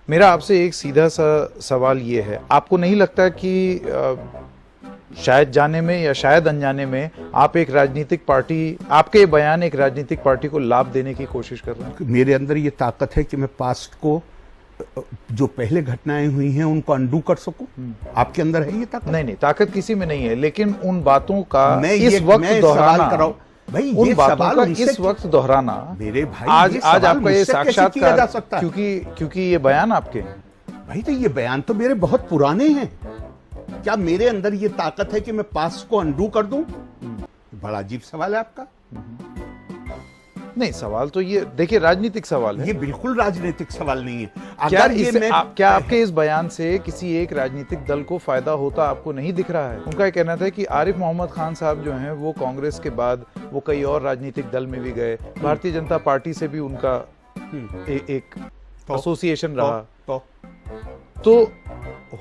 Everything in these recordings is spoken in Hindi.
मेरा आपसे एक सीधा सा सवाल ये है, आपको नहीं लगता कि शायद जाने में या शायद अनजाने में आप एक राजनीतिक पार्टी, आपके बयान एक राजनीतिक पार्टी को लाभ देने की कोशिश कर रहे हैं? मेरे अंदर ये ताकत है कि मैं पास्ट को, जो पहले घटनाएं हुई हैं उनको अंडू कर सकूं। आपके अंदर है ये ताकत? नहीं, ताकत किसी में नहीं है, लेकिन उन बातों का मैं इस वक्त दोहराना, भाई उन ये बातों का इस वक्त दोहराना, मेरे भाई आज आपका ये साक्षात्कार, सकता क्योंकि ये बयान आपके हैं। भाई तो ये बयान तो मेरे बहुत पुराने हैं। क्या मेरे अंदर ये ताकत है कि मैं पास्ट को अंडू कर दूं? बड़ा अजीब सवाल है आपका। नहीं, सवाल तो ये देखिए राजनीतिक सवाल है। ये बिल्कुल राजनीतिक सवाल नहीं है। क्या आपके इस बयान से किसी एक राजनीतिक दल को फायदा होता आपको नहीं दिख रहा है? उनका कहना था कि आरिफ मोहम्मद खान साहब जो हैं वो कांग्रेस के बाद वो कई और राजनीतिक दल में भी गए, भारतीय जनता पार्टी से भी उनका एक एसोसिएशन रहा, तो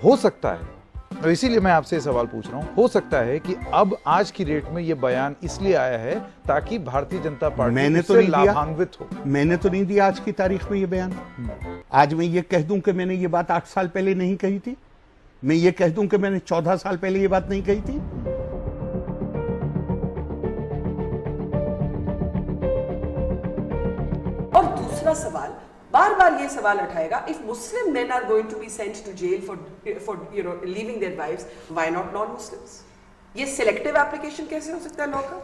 हो सकता है, तो इसीलिए मैं आपसे सवाल पूछ रहा हूं, हो सकता है कि अब आज की डेट में ये बयान इसलिए आया है ताकि भारतीय जनता पार्टी उससे लाभान्वित हो। मैंने तो नहीं दिया आज की तारीख में ये बयान। आज मैं ये कह दूं कि मैंने ये बात 8 साल पहले नहीं कही थी, मैं ये कह दूं कि मैंने 14 साल पहले ये बात नहीं कही थी। और दूसरा सवाल, बार बार ये सवाल उठाएगा, if Muslim men are going to be sent to jail for leaving their wives, why not non-Muslims? ये selective application कैसे हो सकता है लॉ का?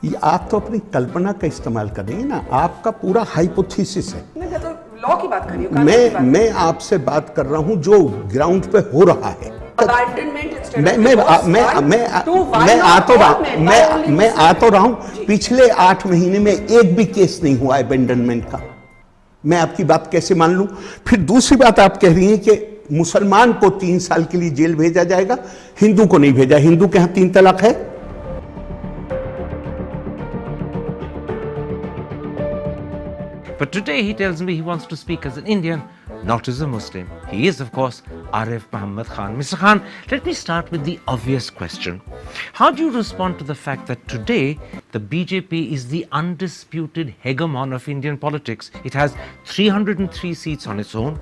ये आप तो अपनी कल्पना का इस्तेमाल कर रही हैं ना, आपका पूरा हाइपोथेसिस है। मैं तो लॉ की बात कर रही हूँ। मैं आपसे बात कर रहा हूँ जो ग्राउंड पे हो रहा है। मैं आ तो रहा हूँ। पिछले 8 महीने में एक भी केस नहीं हुआ अबेंडनमेंट का। मैं आपकी बात कैसे मान लूं? फिर दूसरी बात आप कह रही हैं कि मुसलमान को 3 साल के लिए जेल भेजा जाएगा, हिंदू को नहीं भेजा। हिंदू के यहां 3 तलाक है। But today he tells me he wants to speak as an Indian, not as a Muslim. He is, of course, Arif Mohammad Khan. Mr. Khan, let me start with the obvious question. How do you respond to the fact that today the BJP is the undisputed hegemon of Indian politics? It has 303 seats on its own.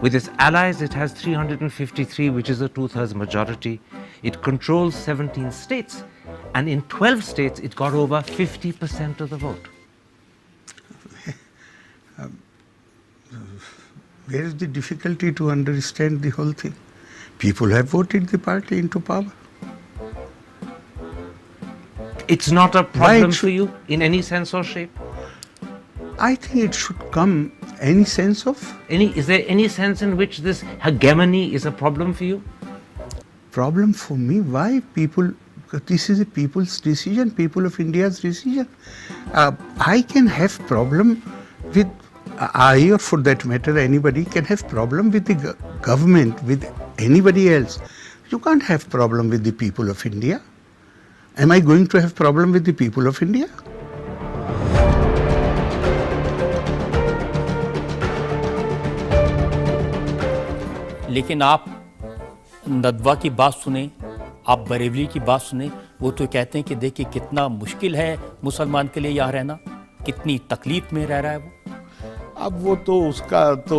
With its allies, it has 353, which is a 2/3 majority. It controls 17 states. And in 12 states, it got over 50% of the vote. Where is the difficulty to understand the whole thing? People have voted the party into power. It's not a problem for you in any sense or shape? I think it should come any sense of... Is there any sense in which this hegemony is a problem for you? Problem for me? Why people... This is a people's decision, people of India's decision. I can have problem with... I, or for that matter, anybody can have problem with the government, with anybody else. You can't have problem with the people of India. Am I going to have problem with the people of India? लेकिन आप नदवा की बात सुने, आप बरेवली की बात सुने, वो तो कहते हैं कि देखिए कितना मुश्किल है मुसलमान के लिए यहाँ रहना, कितनी तकलीफ में रह रहा है वो। अब वो तो उसका तो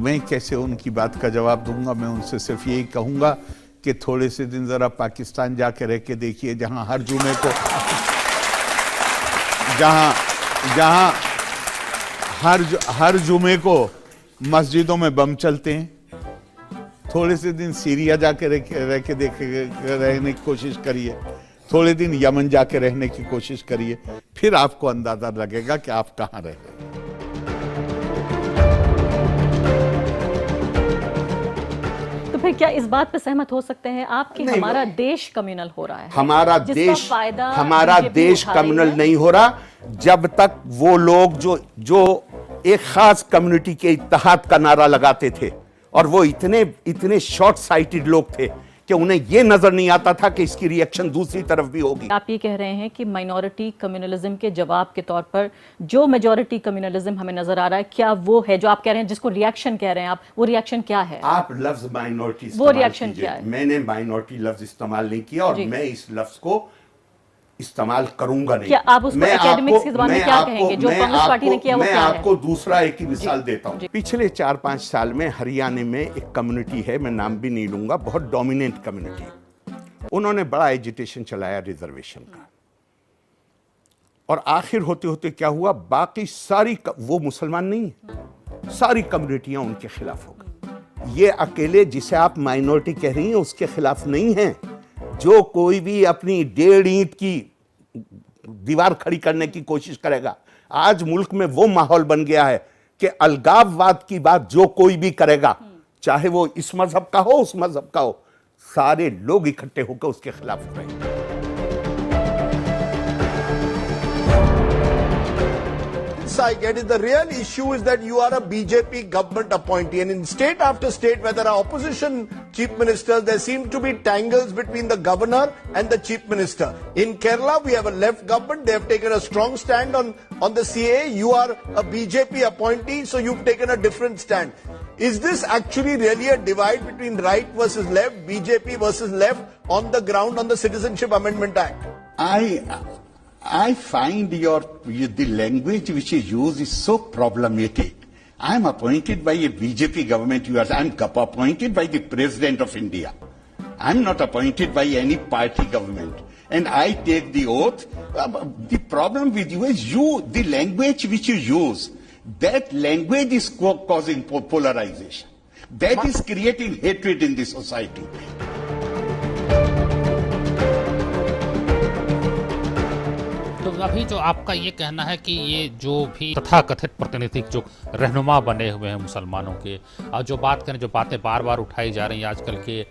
मैं कैसे उनकी बात का जवाब दूंगा। मैं उनसे सिर्फ यही कहूंगा कि थोड़े से दिन जरा पाकिस्तान जाके रह के देखिए, जहां हर जुमे को जहां हर जुमे को मस्जिदों में बम चलते हैं। थोड़े से दिन सीरिया जाके रह के रहने की कोशिश करिए, थोड़े दिन यमन जाके रहने की कोशिश करिए, फिर आपको अंदाजा लगेगा कि आप कहां रह रहे हैं। तो फिर क्या इस बात पर सहमत हो सकते हैं आप कि हमारा देश कम्युनल हो रहा है? हमारा देश कम्युनल नहीं हो रहा जब तक वो लोग जो एक खास कम्युनिटी के इत्तेहाद का नारा लगाते थे, और वो इतने शॉर्ट साइटेड लोग थे कि उन्हें ये नजर नहीं आता था कि इसकी रिएक्शन दूसरी तरफ भी होगी। आप ये कह रहे हैं कि माइनॉरिटी कम्युनलिज्म के जवाब के तौर पर जो मेजॉरिटी कम्युनलिज्म हमें नजर आ रहा है, क्या वो है जो आप कह रहे हैं, जिसको रिएक्शन कह रहे हैं आप, वो रिएक्शन क्या है? आप लफ्ज माइनॉरिटी, वो रिएक्शन क्या है? मैंने माइनॉरिटी लफ्ज इस्तेमाल नहीं किया, और मैं इस लफ्ज को इस्तेमाल करूंगा नहीं। क्या आप उसको academics की ज़बान में क्या कहेंगे? जो कांग्रेस पार्टी ने किया वो मैं क्या है? आपको दूसरा एक ही मिसाल देता हूँ। जी। पिछले 4-5 साल में हरियाणा में एक कम्युनिटी है, मैं नाम भी नहीं लूंगा, बहुत डोमिनेंट कम्युनिटी। उन्होंने बड़ा एजिटेशन चलाया रिजर्वेशन का, और आखिर होते होते क्या हुआ, बाकी सारी वो मुसलमान नहीं, सारी कम्युनिटियां उनके खिलाफ हो गई। ये अकेले जिसे आप माइनॉरिटी कह रही हैं उसके खिलाफ नहीं है। जो कोई भी अपनी 1.5 ईंट की दीवार खड़ी करने की कोशिश करेगा, आज मुल्क में वो माहौल बन गया है कि अलगाववाद की बात जो कोई भी करेगा, चाहे वो इस मजहब का हो उस मजहब का हो, सारे लोग इकट्ठे होकर उसके खिलाफ रहेंगे। I get it. The real issue is that you are a BJP government appointee, and in state after state where there are opposition chief ministers, there seem to be tangles between the governor and the chief minister. In Kerala, we have a left government. They have taken a strong stand on the CAA. You are a BJP appointee, so you've taken a different stand. Is this actually really a divide between right versus left, BJP versus left on the ground on the Citizenship Amendment Act? I find the language which is used is so problematic. I am appointed by a BJP government. I am appointed by the President of India. I am not appointed by any party government. And I take the oath. The problem with you is the language which you use, that language is causing polarization. That is creating hatred in the society. तो अभी जो आपका ये कहना है कि ये जो भी तथाकथित प्रतिनिधिक जो रहनुमा बने हुए हैं मुसलमानों के, और जो बात करें, जो बातें बार बार उठाई जा रही हैं आजकल के,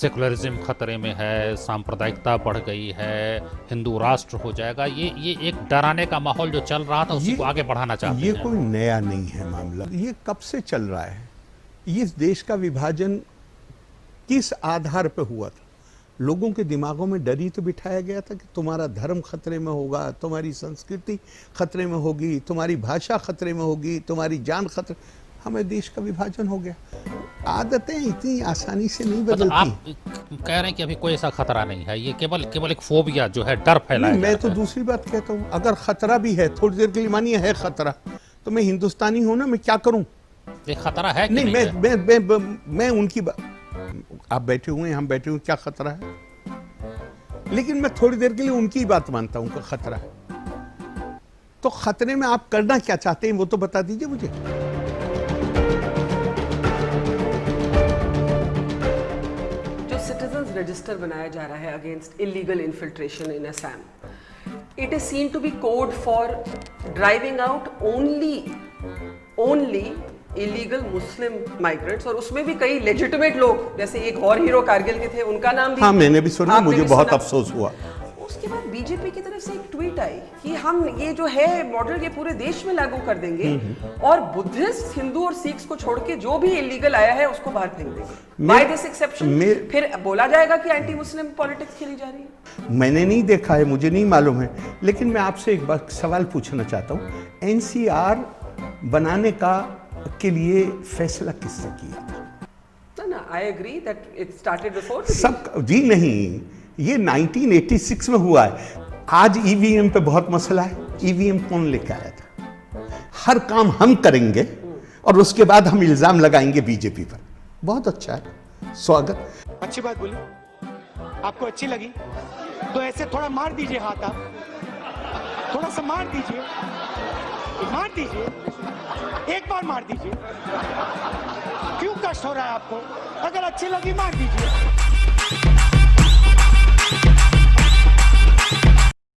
सेकुलरिज्म खतरे में है, सांप्रदायिकता बढ़ गई है, हिंदू राष्ट्र हो जाएगा, ये एक डराने का माहौल जो चल रहा था उसी को आगे बढ़ाना चाहते हैं। ये कोई नया नहीं है मामला, ये कब से चल रहा है। इस देश का विभाजन किस आधार पर हुआ था? लोगों के दिमागों में डर ही तो बिठाया गया था कि तुम्हारा धर्म खतरे में होगा, तुम्हारी संस्कृति खतरे में होगी, तुम्हारी भाषा खतरे में होगी, तुम्हारी जान खतरे। हमें देश का विभाजन हो गया। आदतें इतनी आसानी से नहीं बदलती। आप कह रहे हैं कि अभी कोई ऐसा खतरा नहीं है, ये केवल एक फोबिया जो है, डर फैलाया मैं तो दूसरी बात कहता हूँ, अगर खतरा भी है, थोड़ी देर के लिए मानिए है खतरा, तो मैं हिंदुस्तानी हूँ ना, मैं क्या करूँ? ये खतरा है कि नहीं, नहीं मैं उनकी आप बैठे हुए हैं, हम बैठे हुए, क्या खतरा है? लेकिन मैं थोड़ी देर के लिए उनकी बात मानता हूं कि खतरा है। तो खतरे में आप करना क्या चाहते हैं वो तो बता दीजिए मुझे। जो सिटीजंस रजिस्टर बनाया जा रहा है against illegal infiltration in Assam, it is seen to be code for driving out only illegal Muslim migrants, और उसमें भी कई लेजिटिमेट लोग, जैसे एक और हीरो कारगिल के थे, उनका नाम भी, हाँ, मैंने भी सुना, आपने मुझे भी बहुत सुना। अफसोस हुआ। उसके बाद बीजेपी की तरफ से एक ट्वीट आई कि हम ये जो है मॉडल ये पूरे देश में लागू कर देंगे और बुद्धिस्ट, हिंदू और सिख्स को छोड़ के जो भी इलीगल आया है उसको बाहर फेंक देंगे। बाय दिस एक्सेप्शन फिर बोला जाएगा कि एंटी मुस्लिम पॉलिटिक्स खेली जा रही है। मैंने नहीं देखा है, मुझे नहीं मालूम है, लेकिन मैं आपसे एक बार सवाल पूछना चाहता हूँ। एनसीआर बनाने के लिए फैसला किसने किया था? ना, I agree that it started before. सब जी नहीं, ये 1986 में हुआ है। आज ईवीएम पे बहुत मसला है। ईवीएम कौन लेकर आया था? हर काम हम करेंगे और उसके बाद हम इल्जाम लगाएंगे बीजेपी पर। बहुत अच्छा है, स्वागत। अच्छी बात बोली, आपको अच्छी लगी तो ऐसे थोड़ा मार दीजिए हाथ, आप थोड़ा सा मार दीजिए, एक बार मार दीजिए। क्यों कष्ट हो रहा है आपको? अगर अच्छी लगी मार दीजिए।